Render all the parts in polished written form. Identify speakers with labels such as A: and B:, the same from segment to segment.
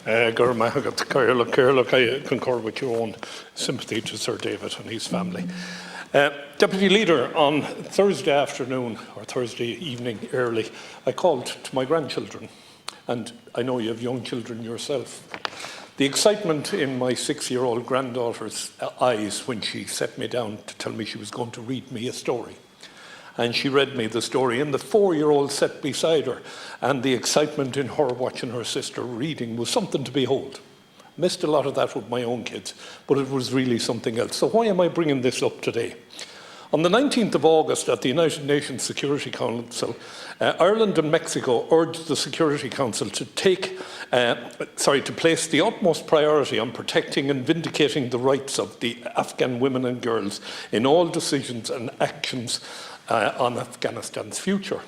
A: Look, I concur with your own sympathy to Sir David and his family. Deputy Leader, on Thursday afternoon or Thursday evening early, I called to my grandchildren, and I know you have young children yourself. The excitement in my 6-year-old granddaughter's eyes when she set me down to tell me she was going to read me a story. And she read me the story, and the 4-year-old sat beside her, and the excitement in her watching her sister reading was something to behold. Missed a lot of that with my own kids, but it was really something else. So why am I bringing this up today? On the 19th of August at the United Nations Security Council, Ireland and Mexico urged the Security Council to place the utmost priority on protecting and vindicating the rights of the Afghan women and girls in all decisions and actions on Afghanistan's future.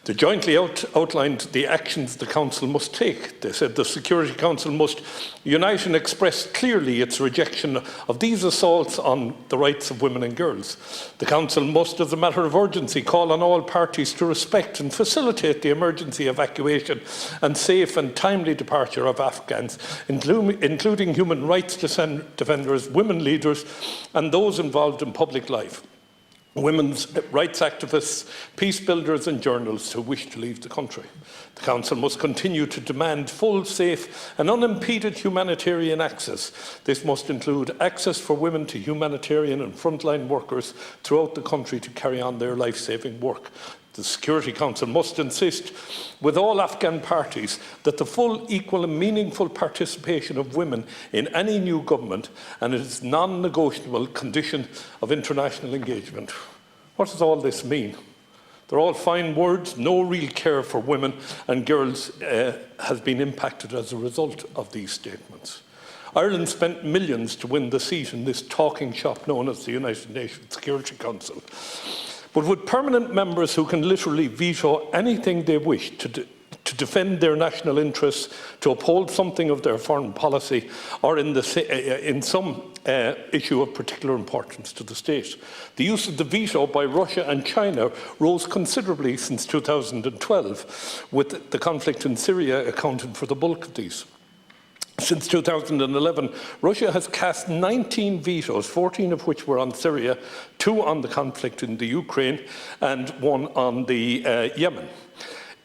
A: They jointly outlined the actions the Council must take. They said the Security Council must unite and express clearly its rejection of these assaults on the rights of women and girls. The Council must, as a matter of urgency, call on all parties to respect and facilitate the emergency evacuation and safe and timely departure of Afghans, including human rights defenders, women leaders, and those involved in public life. Women's rights activists, peace builders and journalists who wish to leave the country. The Council must continue to demand full, safe and unimpeded humanitarian access. This must include access for women to humanitarian and frontline workers throughout the country to carry on their life-saving work. The Security Council must insist with all Afghan parties that the full, equal and meaningful participation of women in any new government and its non-negotiable condition of international engagement. What does all this mean? They're all fine words. No real care for women and girls has been impacted as a result of these statements. Ireland spent millions to win the seat in this talking shop known as the United Nations Security Council. But with permanent members who can literally veto anything they wish to defend their national interests, to uphold something of their foreign policy, or in some issue of particular importance to the state. The use of the veto by Russia and China rose considerably since 2012, with the conflict in Syria accounting for the bulk of these. Since 2011, Russia has cast 19 vetoes, 14 of which were on Syria, 2 on the conflict in the Ukraine, and 1 on the Yemen.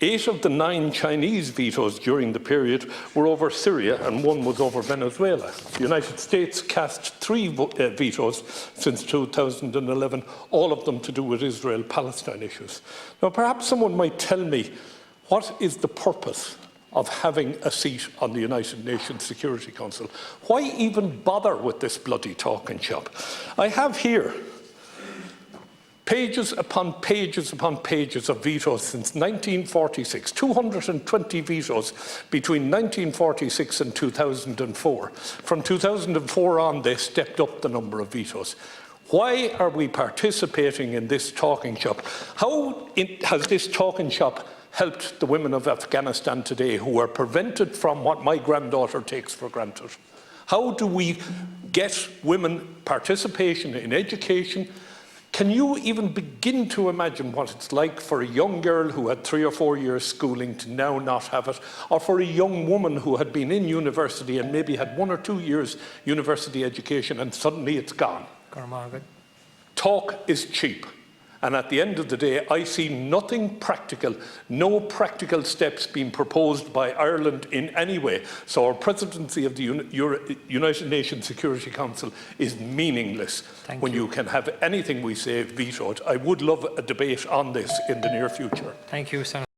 A: 8 of the 9 Chinese vetoes during the period were over Syria, and 1 was over Venezuela. The United States cast 3 vetoes since 2011, all of them to do with Israel-Palestine issues. Now, perhaps someone might tell me, what is the purpose of having a seat on the United Nations Security Council? Why even bother with this bloody talking shop? I have here pages upon pages upon pages of vetoes since 1946, 220 vetoes between 1946 and 2004. From 2004 on, they stepped up the number of vetoes. Why are we participating in this talking shop? How has this talking shop helped the women of Afghanistan today who are prevented from what my granddaughter takes for granted? How do we get women participation in education? Can you even begin to imagine what it's like for a young girl who had 3 or 4 years schooling to now not have it, or for a young woman who had been in university and maybe had 1 or 2 years university education and suddenly it's gone? Talk is cheap. And at the end of the day, I see nothing practical, no practical steps being proposed by Ireland in any way. So our presidency of the United Nations Security Council is meaningless when you can have anything we say vetoed. I would love a debate on this in the near future.
B: Thank you, Senator.